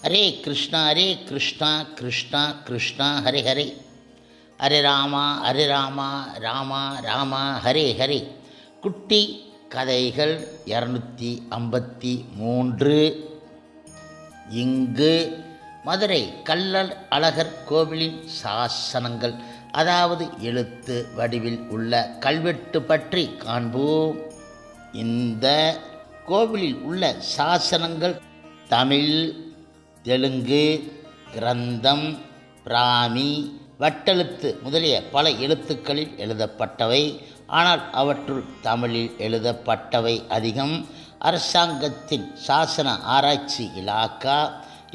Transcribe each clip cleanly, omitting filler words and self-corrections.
ஹரே கிருஷ்ணா கிருஷ்ணா கிருஷ்ணா ஹரே ஹரே, ஹரே ராமா ஹரே ராமா ராமா ராமா ஹரே ஹரே. குட்டி கதைகள் 253. இங்கு மதுரை கள்ளல் அழகர் கோவிலின் சாசனங்கள், அதாவது எழுத்து வடிவில் உள்ள கல்வெட்டு பற்றி காண்போம். இந்த கோவிலில் உள்ள சாசனங்கள் தமிழ், தெலுங்கு, கிரந்தம், பிராமி, வட்டெழுத்து முதலிய பல எழுத்துக்களில் எழுதப்பட்டவை. ஆனால் அவற்றுள் தமிழில் எழுதப்பட்டவை அதிகம். அரசாங்கத்தின் சாசன ஆராய்ச்சி இலாக்கா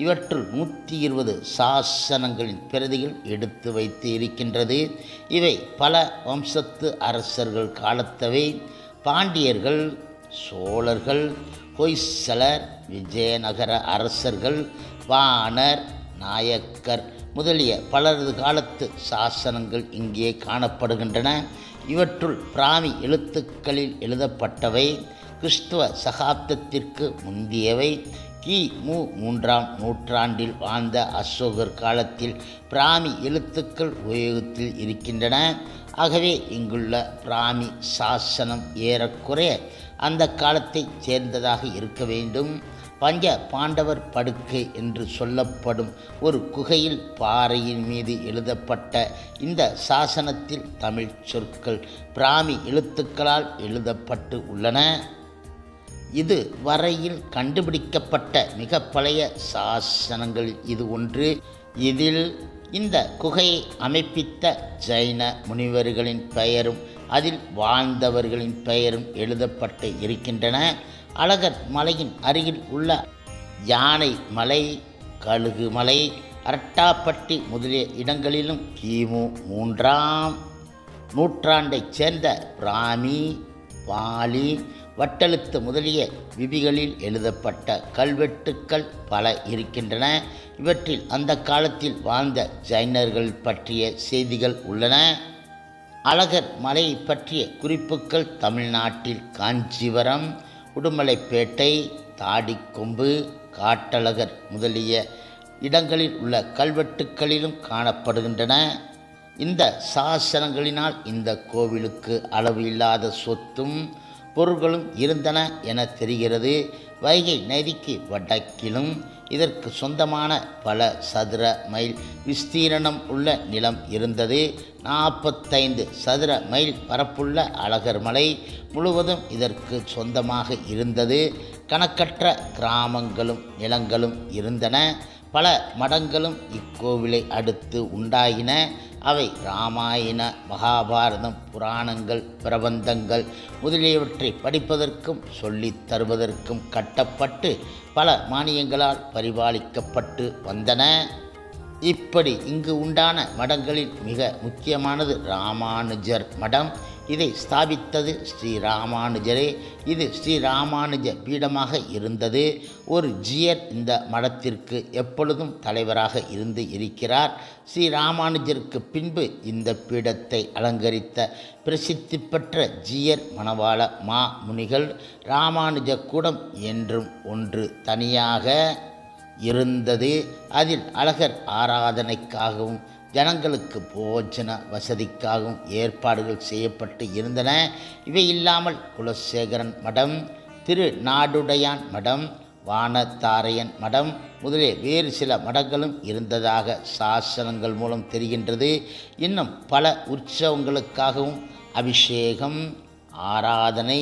இவற்றுள் 120 சாசனங்களின் பிரதிகள் எடுத்து வைத்து இருக்கின்றது. இவை பல வம்சத்து அரசர்கள் காலத்தவை. பாண்டியர்கள், சோழர்கள், ஹொய்சலர், விஜயநகர அரசர்கள், வாணர், நாயக்கர் முதலிய பலரது காலத்து சாசனங்கள் இங்கே காணப்படுகின்றன. இவற்றுள் பிராமி எழுத்துக்களில் எழுதப்பட்டவை கிறிஸ்துவ சகாப்தத்திற்கு முந்தியவை. கிமு 3ஆம் நூற்றாண்டில் வாழ்ந்த அசோகர் காலத்தில் பிராமி எழுத்துக்கள் உபயோகத்தில் இருக்கின்றன. ஆகவே இங்குள்ள பிராமி சாசனம் ஏறக்குறைய அந்த காலத்தைச் சேர்ந்ததாக இருக்க வேண்டும். பஞ்ச பாண்டவர் படுக்கை என்று சொல்லப்படும் ஒரு குகையில் பாறையின் மீது எழுதப்பட்ட இந்த சாசனத்தில் தமிழ் சொற்கள் பிராமி எழுத்துக்களால் எழுதப்பட்டு உள்ளன. இது வரையில் கண்டுபிடிக்கப்பட்ட மிக பழைய சாசனங்களில் இது ஒன்று. இதில் இந்த குகையை அமைப்பித்த ஜைன முனிவர்களின் பெயரும் அதில் வாழ்ந்தவர்களின் பெயரும் எழுதப்பட்டு இருக்கின்றன. அழகர் மலையின் அருகில் உள்ள யானை மலை, கழுகு மலை, அரட்டாப்பட்டி முதலிய இடங்களிலும் கிமு 3ஆம் நூற்றாண்டைச் சேர்ந்த பிராமி, பாலி, வட்டெழுத்து முதலிய லிபிகளில் எழுதப்பட்ட கல்வெட்டுக்கள் பல இருக்கின்றன. இவற்றில் அந்த காலத்தில் வாழ்ந்த ஜைனர்கள் பற்றிய செய்திகள் உள்ளன. அழகர் மலையை பற்றிய குறிப்புகள் தமிழ்நாட்டில் காஞ்சிபுரம், உடுமலைப்பேட்டை, தாடிக்கொம்பு, காட்டழகர் முதலிய இடங்களில் உள்ள கல்வெட்டுக்களிலும் காணப்படுகின்றன. இந்த சாசனங்களினால் இந்த கோவிலுக்கு அளவு இல்லாத சொத்தும் பொருள்களும் இருந்தன என தெரிகிறது. வைகை நதிக்கு வடக்கிலும் இதற்கு சொந்தமான பல சதுர மைல் விஸ்தீரணம் உள்ள நிலம் இருந்தது. 45 சதுர மைல் பரப்புள்ள அழகர் மலை முழுவதும் இதற்கு சொந்தமாக இருந்தது. கணக்கற்ற கிராமங்களும் நிலங்களும் இருந்தன. பல மடங்களும் இக்கோவிலை அடுத்து உண்டாயின. அவை இராமாயண, மகாபாரதம், புராணங்கள், பிரபந்தங்கள் முதலியவற்றை படிப்பதற்கும் சொல்லித் தருவதற்கும் கட்டப்பட்டு பல மானியங்களால் பரிபாலிக்கப்பட்டு வந்தன. இப்படி இங்கு உண்டான மடங்களில் மிக முக்கியமானது ராமானுஜர் மடம். இதை ஸ்தாபித்தது ஸ்ரீ ராமானுஜரே. இது ஸ்ரீ ராமானுஜ பீடமாக இருந்தது. ஒரு ஜீயர் இந்த மடத்திற்கு எப்பொழுதும் தலைவராக இருந்து இருக்கிறார். ஸ்ரீ ராமானுஜருக்கு பின்பு இந்த பீடத்தை அலங்கரித்த பிரசித்தி பெற்ற ஜீயர் மணவாள மா முனிகள். ராமானுஜ கூடம் என்றும் ஒன்று தனியாக இருந்தது. அதில் அழகர் ஆராதனைக்காகவும் ஜனங்களுக்கு போஜன வசதிக்காகவும் ஏற்பாடுகள் செய்யப்பட்டு இருந்தன. இவை இல்லாமல் குலசேகரன் மடம், திருநாடுடையான் மடம், வானத்தாரையன் மடம் முதலிய வேறு சில மடங்களும் இருந்ததாக சாசனங்கள் மூலம் தெரிகின்றது. இன்னும் பல உற்சவங்களுக்காகவும் அபிஷேகம், ஆராதனை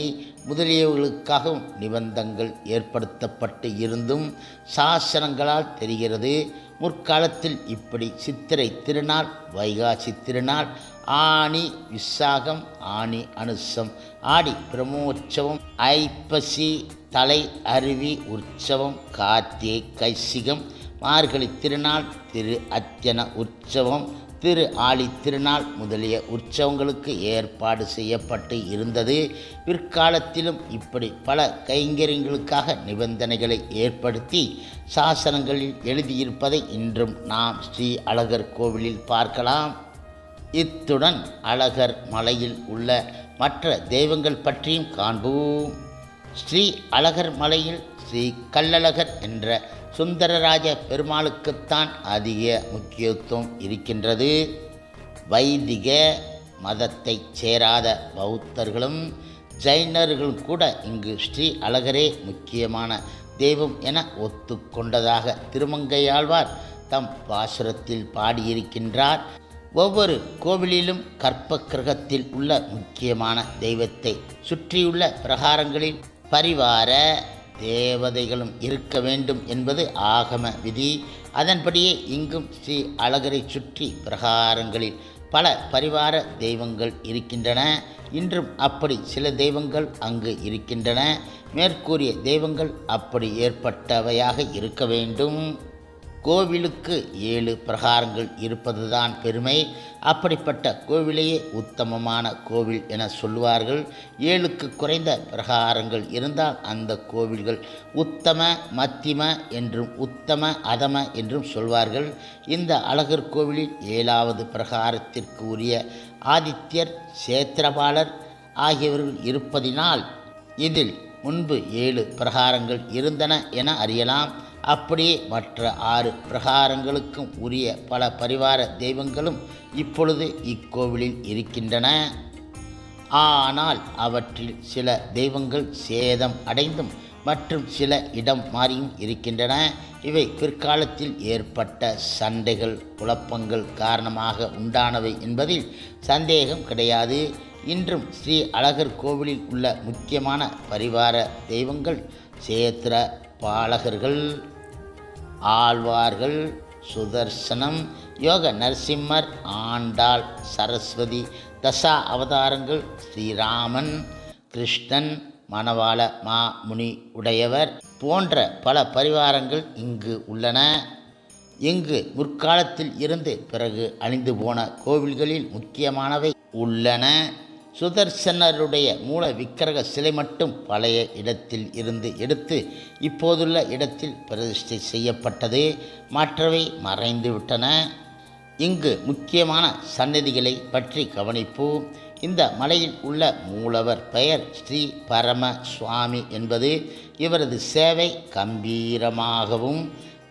முதலியவர்களுக்காகவும் நிபந்தங்கள் ஏற்படுத்தப்பட்டு இருந்தும் சாசனங்களால் தெரிகிறது. முற்காலத்தில் இப்படி சித்திரை திருநாள், வைகாசி திருநாள், ஆனி விசாகம், ஆனி அனுசம், ஆடி பிரம்மோற்சவம், ஐப்பசி தலை அருவி உற்சவம், கார்த்திகை கைசிகம், மார்கழி திருநாள், திரு அர்ச்சன உற்சவம், திரு ஆழி திருநாள் முதலிய உற்சவங்களுக்கு ஏற்பாடு செய்யப்பட்டு இருந்தது. பிற்காலத்திலும் இப்படி பல கைங்கரியங்களுக்காக நிபந்தனைகளை ஏற்படுத்தி சாசனங்களில் எழுதியிருப்பதை இன்றும் நாம் ஸ்ரீ அழகர் கோவிலில் பார்க்கலாம். இத்துடன் அழகர் மலையில் உள்ள மற்ற தெய்வங்கள் பற்றியும் காண்போம். ஸ்ரீ அழகர் மலையில் ஸ்ரீ கள்ளழகர் என்ற சுந்தரராஜ பெருமாளுக்குத்தான் அதிக முக்கியத்துவம் இருக்கின்றது. வைதிக மதத்தைச் சேராத பௌத்தர்களும் ஜைனர்களும் கூட இங்கு ஸ்ரீ அழகரே முக்கியமான தெய்வம் என ஒத்துக்கொண்டதாக திருமங்கையாழ்வார் தம் பாசுரத்தில் பாடியிருக்கின்றார். ஒவ்வொரு கோவிலிலும் கற்ப கிரகத்தில் உள்ள முக்கியமான தெய்வத்தை சுற்றியுள்ள பிரகாரங்களில் பரிவார தேவதைகளும் இருக்க வேண்டும் என்பது ஆகம விதி. அதன்படியே இங்கும் ஸ்ரீ அழகரை சுற்றி பிரகாரங்களில் பல பரிவார தெய்வங்கள் இருக்கின்றன. இன்றும் அப்படி சில தெய்வங்கள் அங்கு இருக்கின்றன. மேற்கூறிய தெய்வங்கள் அப்படி ஏற்பட்டவையாக இருக்க வேண்டும். கோவிலுக்கு 7 பிரகாரங்கள் இருப்பதுதான் பெருமை. அப்படிப்பட்ட கோவிலையே உத்தமமான கோவில் என சொல்லுவார்கள். 7க்கு குறைந்த பிரகாரங்கள் இருந்தால் அந்த கோவில்கள் உத்தம மத்திம என்றும் உத்தம அதம என்றும் சொல்வார்கள். இந்த அழகர் கோவிலில் 7வது பிரகாரத்திற்கு உரிய ஆதித்யர், சேத்திரபாலர் ஆகியவர்கள் இருப்பதினால் இதில் முன்பு 7 பிரகாரங்கள் இருந்தன என அறியலாம். அப்படியே மற்ற 6 பிரகாரங்களுக்கும் உரிய பல பரிவார தெய்வங்களும் இப்பொழுது இக்கோவிலில் இருக்கின்றன. ஆனால் அவற்றில் சில தெய்வங்கள் சேதம் அடைந்தும் மற்றும் சில இடம் மாறியும் இருக்கின்றன. இவை பிற்காலத்தில் ஏற்பட்ட சண்டைகள், குழப்பங்கள் காரணமாக உண்டானவை என்பதில் சந்தேகம் கிடையாது. இன்றும் ஸ்ரீ அழகர் கோவிலில் உள்ள முக்கியமான பரிவார தெய்வங்கள் சேத்திர பாலகர்கள், ஆழ்வார்கள், சுதர்சனம், யோக நரசிம்மர், ஆண்டாள், சரஸ்வதி, தசா அவதாரங்கள், ஸ்ரீராமன், கிருஷ்ணன், மணவாள மாமுனி உடையவர் போன்ற பல பரிவாரங்கள் இங்கு உள்ளன. இங்கு முற்காலத்தில் இருந்து பிறகு அழிந்து போன கோவில்களில் முக்கியமானவை உள்ளன. சுதர்சனருடைய மூல விக்கிரக சிலை மட்டும் பழைய இடத்தில் இருந்து எடுத்து இப்போதுள்ள இடத்தில் பிரதிஷ்டை செய்யப்பட்டது. மற்றவை மறைந்துவிட்டன. இங்கு முக்கியமான சன்னதிகளை பற்றி கவனிப்போம். இந்த மலையில் உள்ள மூலவர் பெயர் ஸ்ரீ பரம சுவாமி என்பது. இவரது சேவை கம்பீரமாகவும்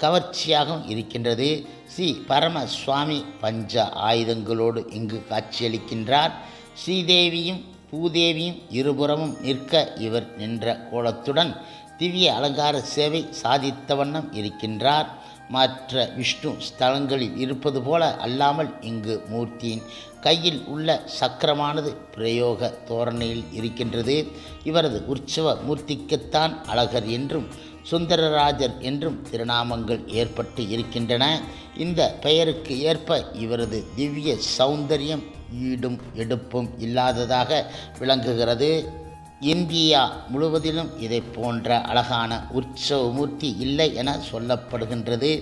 கவர்ச்சியாகவும் இருக்கின்றது. ஸ்ரீ பரம சுவாமி பஞ்ச ஆயுதங்களோடு இங்கு காட்சியளிக்கின்றார். ஸ்ரீதேவியும் பூதேவியும் இருபுறமும் நிற்க இவர் நின்ற கோலத்துடன் திவ்ய அலங்கார சேவை சாதித்த வண்ணம் இருக்கின்றார். மற்ற விஷ்ணு ஸ்தலங்களில் இருப்பது போல அல்லாமல் இங்கு மூர்த்தியின் கையில் உள்ள சக்கரமானது பிரயோக தோரணையில் இருக்கின்றது. இவரது உற்சவ மூர்த்திக்குத்தான் அழகர் என்றும் சுந்தரராஜர் என்றும் திருநாமங்கள் ஏற்பட்டு இருக்கின்றன. இந்த பெயருக்கு ஏற்ப இவரது திவ்ய சௌந்தரியம் ஈடும் எடுப்பும் இல்லாததாக விளங்குகிறது. இந்தியா முழுவதிலும் இதை போன்ற அழகான உற்சவ மூர்த்தி இல்லை என சொல்லப்படுகின்றது.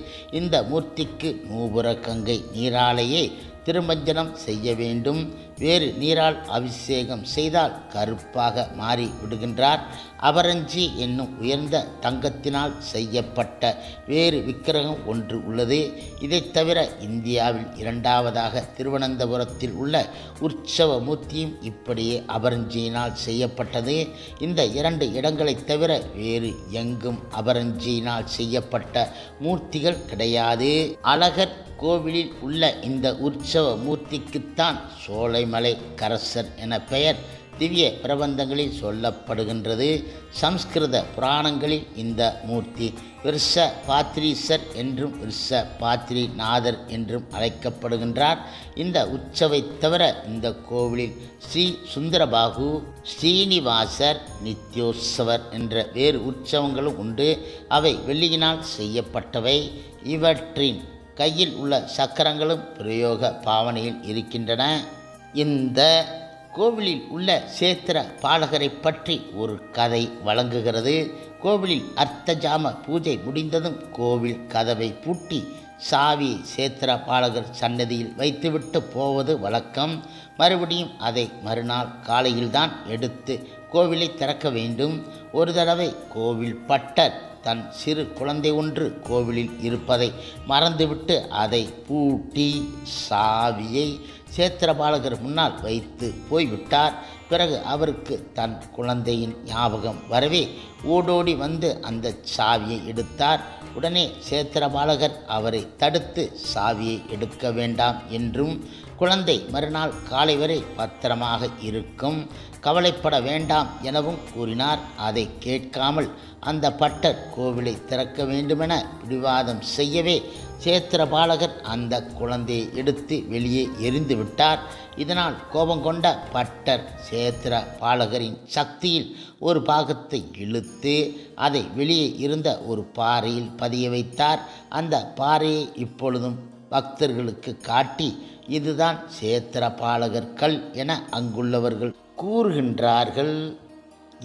இந்த மூர்த்திக்கு நூபுர கங்கை நீராலேயே திருமஞ்சனம் செய்ய வேண்டும். வேறு நீரால் அபிஷேகம் செய்தால் கருப்பாக மாறி விடுகின்றார். அபரஞ்சி என்னும் உயர்ந்த தங்கத்தினால் செய்யப்பட்ட வேறு விக்கிரகம் ஒன்று உள்ளது. இதைத் தவிர இந்தியாவில் 2வதாக திருவனந்தபுரத்தில் உள்ள உற்சவ மூர்த்தியும் இப்படியே அபரஞ்சியினால் செய்யப்பட்டது. இந்த 2 இடங்களைத் தவிர வேறு எங்கும் அபரஞ்சியினால் செய்யப்பட்ட மூர்த்திகள் கிடையாது. அழகர் கோவிலில் உள்ள இந்த உற்சவ மூர்த்திக்குத்தான் சோலைமலை கரசர் என பெயர் திவ்ய பிரபந்தங்களில் சொல்லப்படுகின்றது. சம்ஸ்கிருத புராணங்களில் இந்த மூர்த்தி விருஷ பாத்ரீசர் என்றும் விருஷ பாத்ரிநாதர் என்றும் அழைக்கப்படுகின்றார். இந்த உற்சவை தவிர இந்த கோவிலில் ஸ்ரீ சுந்தரபாகு, ஸ்ரீனிவாசர், நித்யோத்சவர் என்ற வேறு உற்சவங்களும் உண்டு. அவை வெள்ளியினால் செய்யப்பட்டவை. இவற்றின் கையில் உள்ள சக்கரங்களும் பிரயோக பாவனையில் இருக்கின்றன. இந்த கோவிலில் உள்ள சேத்திர பாலகரை பற்றி ஒரு கதை வழங்குகிறது. கோவிலில் அர்த்தஜாம பூஜை முடிந்ததும் கோவில் கதவை பூட்டி சாவி சேத்திர பாலகர் சன்னதியில் வைத்துவிட்டு போவது வழக்கம். மறுபடியும் அதை மறுநாள் காலையில்தான் எடுத்து கோவிலை திறக்க வேண்டும். ஒரு தடவை கோவில் பட்டர் தன் சிறு குழந்தை ஒன்று கோவிலில் இருப்பதை மறந்துவிட்டு அதை பூட்டி சாவியை சேத்திரபாலகர் முன்னால் வைத்து போய்விட்டார். பிறகு அவருக்கு தன் குழந்தையின் ஞாபகம் வரவே ஓடோடி வந்து அந்த சாவியை எடுத்தார். உடனே சேத்திரபாலகர் அவரை தடுத்து சாவியை எடுக்க வேண்டாம் என்றும் குழந்தை மறுநாள் காலை வரை பத்திரமாக இருக்கும், கவலைப்பட வேண்டாம் எனவும் கூறினார். அதை கேட்காமல் அந்த பட்டர் கோவிலை திறக்க வேண்டுமென பிடிவாதம் செய்யவே சேத்திரபாலகர் அந்த குழந்தையை எடுத்து வெளியே எறிந்து விட்டார். இதனால் கோபம் கொண்ட பட்டர் சேத்திரபாலகரின் சக்தியில் ஒரு பாகத்தை இழுத்து அதை வெளியே இருந்த ஒரு பாறையில் பதிய வைத்தார். அந்த பாறையை இப்பொழுதும் பக்தர்களுக்கு காட்டி இதுதான் சேத்திரபாலகர் கல் என அங்குள்ளவர்கள் கூறுகின்றார்கள்.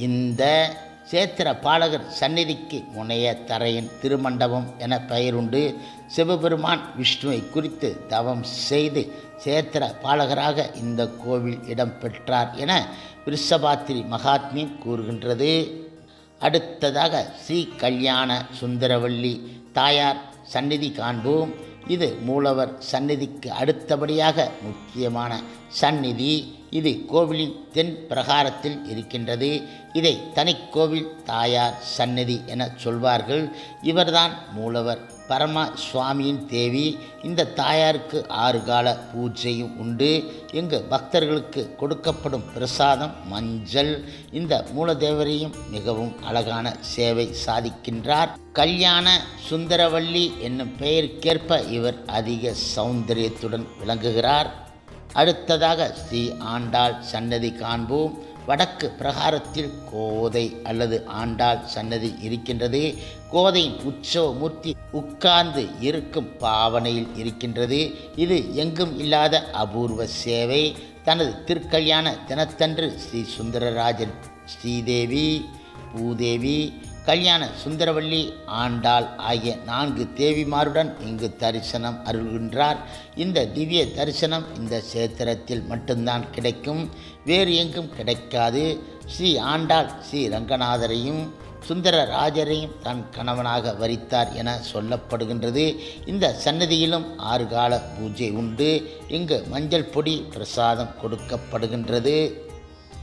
இந்த சேத்திரபாலகர் சந்நிதிக்கு முனைய தரையின் திருமண்டபம் என பெயருண்டு. சிவபெருமான் விஷ்ணுவை குறித்து தவம் செய்து சேத்திரபாலகராக இந்த கோவில் இடம்பெற்றார் என விருஷபாத்திரி மகாத்மியம் கூறுகின்றது. அடுத்ததாக ஸ்ரீ கல்யாண சுந்தரவல்லி தாயார் சந்நிதி காண்போம். இது மூலவர் சந்நிதிக்கு அடுத்தபடியாக முக்கியமான சந்நிதி. இது கோவிலின் தென் பிரகாரத்தில் இருக்கின்றது. இதை தனிக்கோவில் தாயார் சந்நிதி என சொல்வார்கள். இவர்தான் மூலவர் பரம சுவாமியின் தேவி. இந்த தாயாருக்கு 6 கால பூஜையும் உண்டு. இங்கு பக்தர்களுக்கு கொடுக்கப்படும் பிரசாதம் மஞ்சள். இந்த மூலதேவரையும் மிகவும் அழகான சேவை சாதிக்கின்றார். கல்யாண சுந்தரவல்லி என்னும் பெயருக்கேற்ப இவர் அதிக சௌந்தரியத்துடன் விளங்குகிறார். அடுத்ததாக ஸ்ரீ ஆண்டாள் சன்னதி காண்போம். வடக்கு பிரகாரத்தில் கோதை அல்லது ஆண்டாள் சன்னதி இருக்கின்றது. கோதையின் உற்சவ மூர்த்தி உட்கார்ந்து இருக்கும் பாவனையில் இருக்கின்றது. இது எங்கும் இல்லாத அபூர்வ சேவை. தனது திருக்கல்யாண தினத்தன்று ஸ்ரீ சுந்தரராஜன், ஸ்ரீதேவி, பூதேவி, கல்யாண சுந்தரவல்லி, ஆண்டாள் ஆகிய 4 தேவிமாருடன் இங்கு தரிசனம் அருள்கின்றார். இந்த திவ்ய தரிசனம் இந்த சேத்திரத்தில் மட்டும்தான் கிடைக்கும், வேறு எங்கும் கிடைக்காது. ஸ்ரீ ஆண்டாள் ஸ்ரீ ரங்கநாதரையும் சுந்தரராஜரையும் தன் கணவனாக வரித்தார் என சொல்லப்படுகின்றது. இந்த சன்னதியிலும் 6 கால பூஜை உண்டு. இங்கு மஞ்சள் பொடி பிரசாதம் கொடுக்கப்படுகின்றது.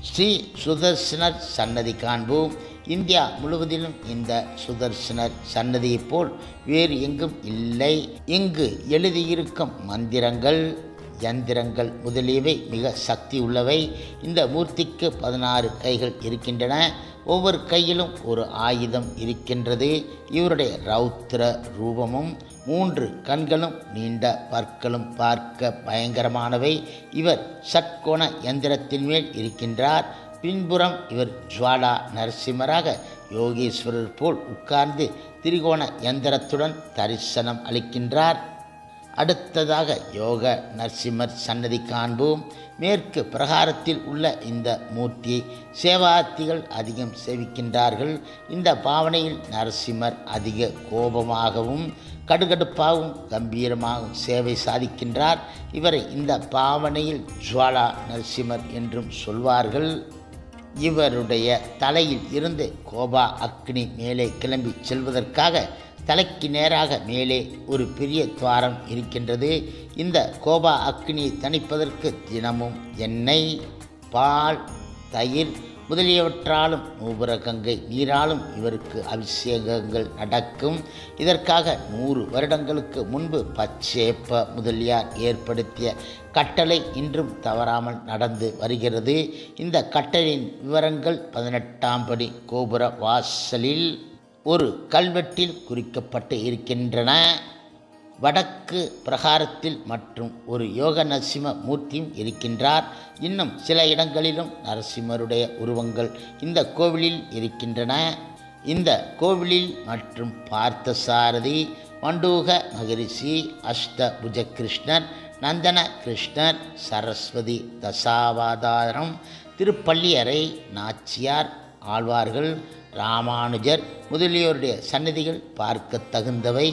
ஸ்ரீ சுதர்சனர் சன்னதி காண்போம். இந்தியா முழுவதிலும் இந்த சுதர்சனர் சன்னதியைப் போல் வேறு எங்கும் இல்லை. இங்கு எழுதியிருக்கும் மந்திரங்கள், யந்திரங்கள் முதலியவை மிக சக்தி உள்ளவை. இந்த மூர்த்திக்கு 16 கைகள் இருக்கின்றன. ஒவ்வொரு கையிலும் ஒரு ஆயுதம் இருக்கின்றது. இவருடைய ரௌத்ர ரூபமும் 3 கண்களும் நீண்ட பற்களும் பார்க்க பயங்கரமானவை. இவர் ஷட்கோண யந்திரத்தின் மேல் இருக்கின்றார். பின்புறம் இவர் ஜுவாலா நரசிம்மராக யோகேஸ்வரர் போல் உட்கார்ந்து திரிகோண யந்திரத்துடன் தரிசனம் அளிக்கின்றார். அடுத்ததாக யோக நரசிம்மர் சன்னதி காண்போம். மேற்கு பிரகாரத்தில் உள்ள இந்த மூர்த்தியை சேவார்த்திகள் அதிகம் சேவிக்கின்றார்கள். இந்த பாவனையில் நரசிம்மர் அதிக கோபமாகவும் கடுகடுப்பாகவும் கம்பீரமாகவும் சேவை சாதிக்கின்றார். இவரை இந்த பாவனையில் ஜுவாலா நரசிம்மர் என்றும் சொல்வார்கள். இவருடைய தலையில் இருந்து கோபா அக்னி மேலே கிளம்பி செல்வதற்காக தலைக்கு நேராக மேலே ஒரு பெரிய துவாரம் இருக்கின்றது. இந்த கோபா அக்னியை தணிப்பதற்கு தினமும் எண்ணெய், பால், தயிர் முதலியவற்றாலும் நூபுர கங்கை நீராலும் இவருக்கு அபிஷேகங்கள் நடக்கும். இதற்காக 100 வருடங்களுக்கு முன்பு பச்சேப்ப முதலியார் ஏற்படுத்திய கட்டளை இன்றும் தவறாமல் நடந்து வருகிறது. இந்த கட்டளையின் விவரங்கள் 18ஆம் படி கோபுர வாசலில் ஒரு கல்வெட்டில் குறிக்கப்பட்டு இருக்கின்றன. வடக்கு பிரகாரத்தில் மற்றும் ஒரு யோக நரசிம்ம மூர்த்தியும் இருக்கின்றார். இன்னும் சில இடங்களிலும் நரசிம்மருடைய உருவங்கள் இந்த கோவிலில் இருக்கின்றன. இந்த கோவிலில் மற்றும் பார்த்தசாரதி, மண்டூக மகரிஷி, அஷ்டபுஜ கிருஷ்ணர், நந்தன கிருஷ்ணர், சரஸ்வதி தசாவதாரம், திருப்பள்ளியறை, நாச்சியார், ஆழ்வார்கள், ராமானுஜர் முதலியோருடைய சன்னதிகள் பார்க்க தகுந்தவை.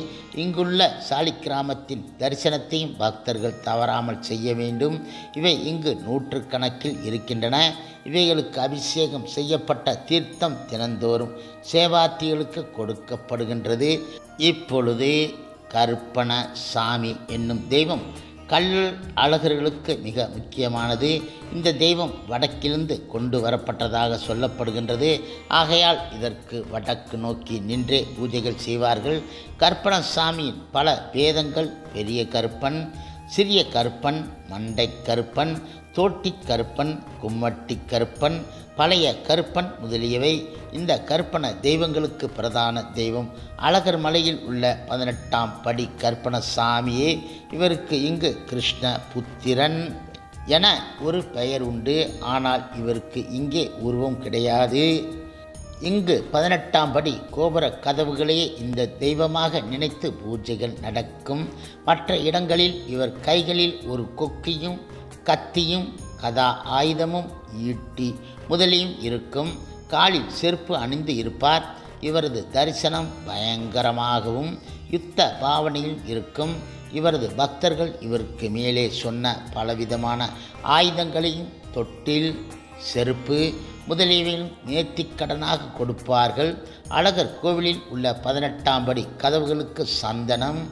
இங்குள்ள சாலிக்கிராமத்தின் தரிசனத்தையும் பக்தர்கள் தவறாமல் செய்ய வேண்டும். இவை இங்கு 100 கணக்கில் இருக்கின்றன. இவைகளுக்கு அபிஷேகம் செய்யப்பட்ட தீர்த்தம் தினந்தோறும் சேவார்த்திகளுக்கு கொடுக்கப்படுகின்றது. இப்பொழுது கருப்பண சாமி என்னும் தெய்வம் கல் அழகர்களுக்கு மிக முக்கியமானது. இந்த தெய்வம் வடக்கிலிருந்து கொண்டு வரப்பட்டதாக சொல்லப்படுகின்றது. ஆகையால் இதற்கு வடக்கு நோக்கி நின்றே பூஜைகள் செய்வார்கள். கருப்பணசாமியின் பல பேதங்கள்: பெரிய கருப்பன், சிறிய கருப்பன், மண்டை கருப்பன், தோட்டி கருப்பன், கும்மட்டி கருப்பன், பழைய கருப்பன் முதலியவை இந்த கருப்பண தெய்வங்களுக்கு பிரதான தெய்வம். அழகர் மலையில் உள்ள 18ஆம் படி கருப்பணசாமியே. இவருக்கு இங்கு கிருஷ்ண புத்திரன் என ஒரு பெயர் உண்டு. ஆனால் இவருக்கு இங்கே உருவம் கிடையாது. இங்கு 18ஆம் படி கோபுர கதவுகளே இந்த தெய்வமாக நினைத்து பூஜைகள் நடக்கும். மற்ற இடங்களில் இவர் கைகளில் ஒரு கொக்கியும் கத்தியும் கதா ஆயுதமும் ஈட்டி முதலியும் இருக்கும். காலில் செருப்பு அணிந்து இருப்பார். இவரது தரிசனம் பயங்கரமாகவும் யுத்த பாவனையில் இருக்கும். இவரது பக்தர்கள் இவருக்கு மேலே சொன்ன பலவிதமான ஆயுதங்களையும் தொட்டில், செருப்பு முதலியவையும் நேர்த்திக்கடனாக கொடுப்பார்கள். அழகர் கோவிலில் உள்ள 18ஆம் படி கதவுகளுக்கு சந்தனம்,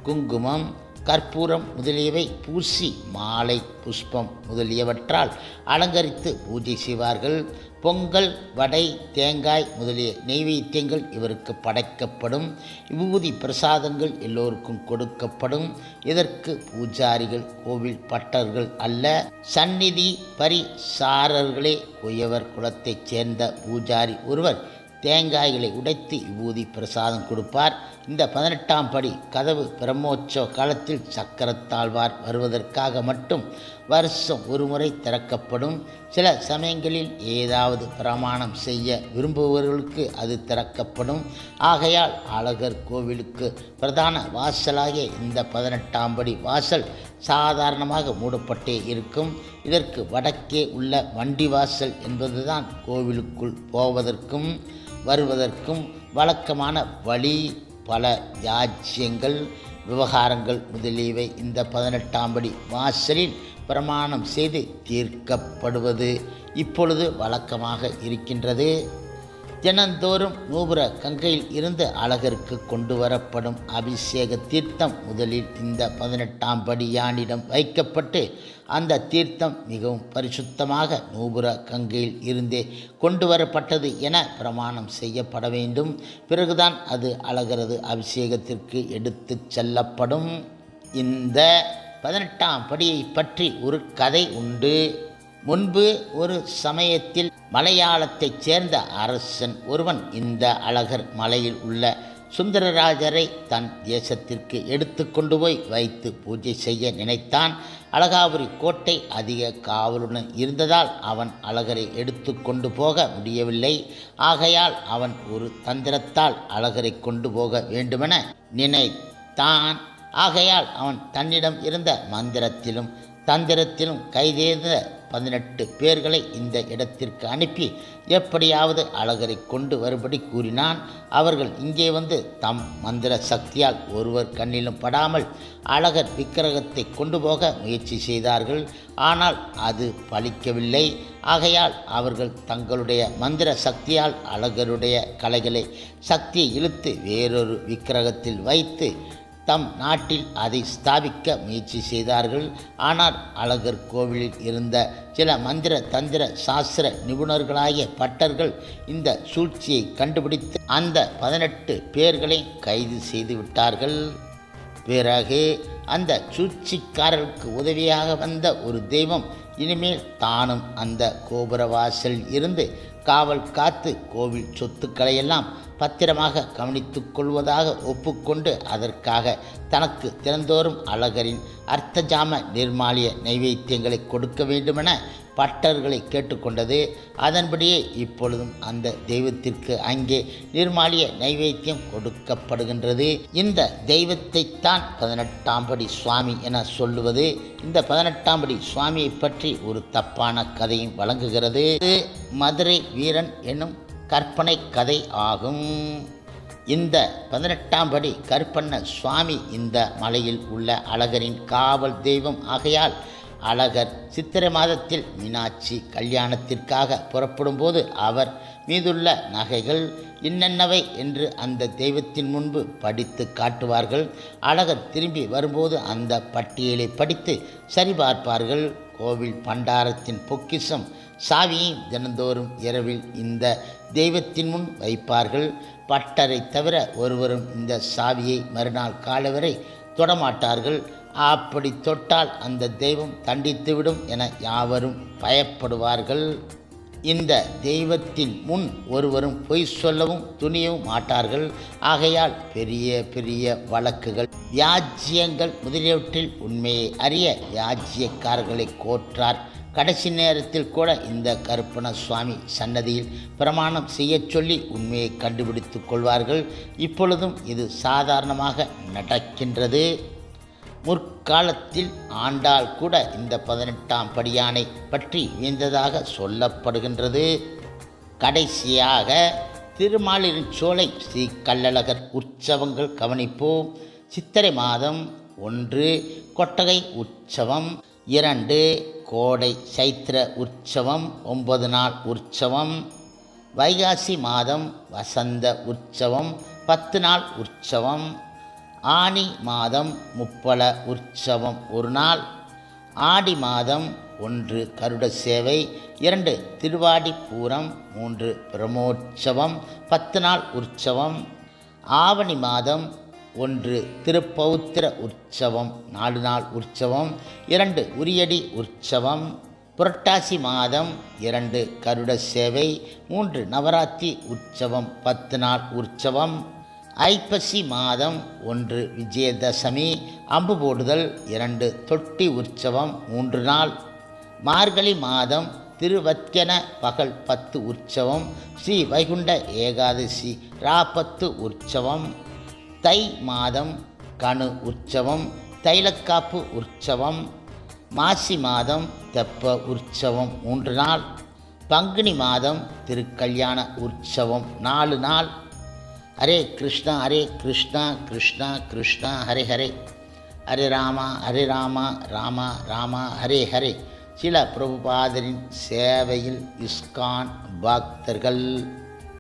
குங்குமம், கற்பூரம் முதலியவை பூசி மாலை, புஷ்பம் முதலியவற்றால் அலங்கரித்து பூஜை செய்வார்கள். பொங்கல், வடை, தேங்காய் முதலிய நெய்வேத்தியங்கள் இவருக்கு படைக்கப்படும். விபூதி பிரசாதங்கள் எல்லோருக்கும் கொடுக்கப்படும். இதற்கு பூஜாரிகள் கோவில் பட்டர்கள் அல்ல, சந்நிதி பரிசாரர்களே. குயவர் குலத்தைச் சேர்ந்த பூஜாரி ஒருவர் தேங்காய்களை உடைத்து விபூதி பிரசாதம் கொடுப்பார். இந்த 18ஆம் படி கதவு பிரம்மோற்சவ காலத்தில் சக்கரத்தாழ்வார் வருவதற்காக மட்டும் வருஷம் ஒரு முறை திறக்கப்படும். சில சமயங்களில் ஏதாவது பிரமாணம் செய்ய விரும்புபவர்களுக்கு அது திறக்கப்படும். ஆகையால் அழகர் கோவிலுக்கு பிரதான வாசலாகிய இந்த 18ஆம் படி வாசல் சாதாரணமாக மூடப்பட்டே இருக்கும். இதற்கு வடக்கே உள்ள வண்டி வாசல் என்பதுதான் கோவிலுக்குள் போவதற்கும் வருவதற்கும் வழக்கமான வழி. பல யாஜ்யங்கள், விவகாரங்கள் முதலியவை இந்த 18ஆம் படி வாசலில் பிரமாணம் செய்து தீர்க்கப்படுவது இப்பொழுது வழக்கமாக இருக்கின்றது. தினந்தோறும் நூபுர கங்கையில் இருந்து அழகருக்கு கொண்டு வரப்படும் அபிஷேக தீர்த்தம் முதலில் இந்த 18ஆம் படி யானிடம் வைக்கப்பட்டு அந்த தீர்த்தம் மிகவும் பரிசுத்தமாக நூபுர கங்கையில் இருந்தே கொண்டு வரப்பட்டது என பிரமாணம் செய்யப்பட வேண்டும். பிறகுதான் அது அழகரது அபிஷேகத்திற்கு எடுத்து செல்லப்படும். இந்த 18ஆம் படியை பற்றி ஒரு கதை உண்டு. முன்பு ஒரு சமயத்தில் மலையாளத்தைச் சேர்ந்த அரசன் ஒருவன் இந்த அழகர் மலையில் உள்ள சுந்தரராஜரை தன் தேசத்திற்கு எடுத்து கொண்டு போய் வைத்து பூஜை செய்ய நினைத்தான். அழகாபுரி கோட்டை அதிக காவலுடன் இருந்ததால் அவன் அழகரை எடுத்து கொண்டு போக முடியவில்லை. ஆகையால் அவன் ஒரு தந்திரத்தால் அழகரை கொண்டு போக வேண்டுமென நினைத்தான். ஆகையால் அவன் தன்னிடம் இருந்த மந்திரத்திலும் தந்திரத்திலும் கைதேர்ந்த 18 பேர்களை இந்த இடத்திற்கு அனுப்பி எப்படியாவது அழகரை கொண்டு வரும்படி கூறினான். அவர்கள் இங்கே வந்து தம் மந்திர சக்தியால் ஒருவர் கண்ணிலும் படாமல் அழகர் விக்கிரகத்தை கொண்டு போக முயற்சி செய்தார்கள். ஆனால் அது பலிக்கவில்லை. ஆகையால் அவர்கள் தங்களுடைய மந்திர சக்தியால் அழகருடைய கலைகளை சக்தியை இழுத்து வேறொரு விக்கிரகத்தில் வைத்து தம் நாட்டில் அதை ஸ்தாபிக்க முயற்சி செய்தார்கள். ஆனால் அழகர் கோவிலில் இருந்த சில மந்திர தந்திர சாஸ்திர நிபுணர்களாகிய பட்டர்கள் இந்த சூழ்ச்சியை கண்டுபிடித்து அந்த 18 பேர்களை கைது செய்து விட்டார்கள். பிறகு அந்த சூழ்ச்சிக்காரர்களுக்கு உதவியாக வந்த ஒரு தெய்வம் இனிமேல் தானும் அந்த கோபுரவாசலில் இருந்து காவல் காத்து கோவில் சொத்துக்களையெல்லாம் பத்திரமாக கவனித்துக் கொள்வதாக ஒப்புக்கொண்டு அதற்காக தனக்கு தினந்தோறும் அழகரின் அர்த்தஜாம நிர்மாலிய நைவேத்தியங்களை கொடுக்க வேண்டுமென பட்டர்களை கேட்டுக்கொண்டது. அதன்படியே இப்பொழுதும் அந்த தெய்வத்திற்கு அங்கே நிர்மாலிய நைவேத்தியம் கொடுக்கப்படுகின்றது. இந்த தெய்வத்தைத்தான் 18ஆம் படி சுவாமி என சொல்லுவது. இந்த 18ஆம் படி சுவாமியை பற்றி ஒரு தப்பான கதையும் வழங்குகிறது. மதுரை வீரன் என்னும் கற்பனை கதை ஆகும். இந்த 18ஆம் படி கருப்பண்ண சுவாமி இந்த மலையில் உள்ள அழகரின் காவல் தெய்வம் ஆகையால் அழகர் சித்திரை மாதத்தில் மீனாட்சி கல்யாணத்திற்காக புறப்படும்போது அவர் மீதுள்ள நகைகள் இன்னென்னவை என்று அந்த தெய்வத்தின் முன்பு படித்து காட்டுவார்கள். அழகர் திரும்பி வரும்போது அந்த பட்டியலை படித்து சரிபார்ப்பார்கள். கோவில் பண்டாரத்தின் பொக்கிஷம் சாவியை தினந்தோறும் இரவில் இந்த தெய்வத்தின் முன் வைப்பார்கள். பட்டரை தவிர ஒருவரும் இந்த சாவியை மறுநாள் காலை வரை தொடமாட்டார்கள். அப்படி தொட்டால் அந்த தெய்வம் தண்டித்துவிடும் என யாவரும் பயப்படுவார்கள். இந்த தெய்வத்தின் முன் ஒருவரும் பொய் சொல்லவும் துணியவும் மாட்டார்கள். ஆகையால் பெரிய பெரிய வழக்குகள், வியாஜ்யங்கள் முதலியவற்றில் உண்மையை அறிய வியாஜ்யக்காரர்களை கோற்றார். கடைசி நேரத்தில் கூட இந்த கருப்பண சுவாமி சன்னதியில் பிரமாணம் செய்ய சொல்லி உண்மையை கண்டுபிடித்து கொள்வார்கள். இப்பொழுதும் இது சாதாரணமாக நடக்கின்றது. முற்காலத்தில் ஆண்டாள் கூட இந்த 18ஆம் படியானை பற்றி வியந்ததாக சொல்லப்படுகின்றது. கடைசியாக திருமாலிருஞ்சோலை ஸ்ரீ கள்ளழகர் உற்சவங்கள் கவனிப்போம். சித்திரை மாதம் 1 கொட்டகை உற்சவம், 2 கோடை சைத்திர உற்சவம் 9 நாள் உற்சவம், வைகாசி மாதம் வசந்த உற்சவம் 10 நாள் உற்சவம், ஆனி மாதம் முப்பல உற்சவம் 1 நாள், ஆடி மாதம் 1 கருட சேவை, 2 திருவாடி பூரம், 3 பிரமோற்சவம் 10 நாள் உற்சவம், ஆவணி மாதம் 1 திருப்பௌத்திர உற்சவம் 4 நாள் உற்சவம், 2 உரியடி உற்சவம், புரட்டாசி மாதம் 2 கருட சேவை, 3 நவராத்திரி உற்சவம் 10 நாள் உற்சவம், ஐப்பசி மாதம் 1 விஜயதசமி அம்பு போடுதல், 2 தொட்டி உற்சவம் 3 நாள், மார்கழி மாதம் திருவத்யன பகல் 10 உற்சவம், ஸ்ரீ வைகுண்ட ஏகாதசி ரா10 உற்சவம், தை மாதம் கணு உற்சவம், தைலக்காப்பு உற்சவம், மாசி மாதம் தெப்ப உற்சவம் 3 நாள், பங்குனி மாதம் திருக்கல்யாண உற்சவம் 4 நாள். ஹரே கிருஷ்ணா ஹரே கிருஷ்ணா கிருஷ்ணா கிருஷ்ணா ஹரே ஹரே, ஹரே ராமா ராமா ராமா ஹரே ஹரே. சில பிரபுபாதரின் சேவையில் இஸ்கான் பக்தர்கள்.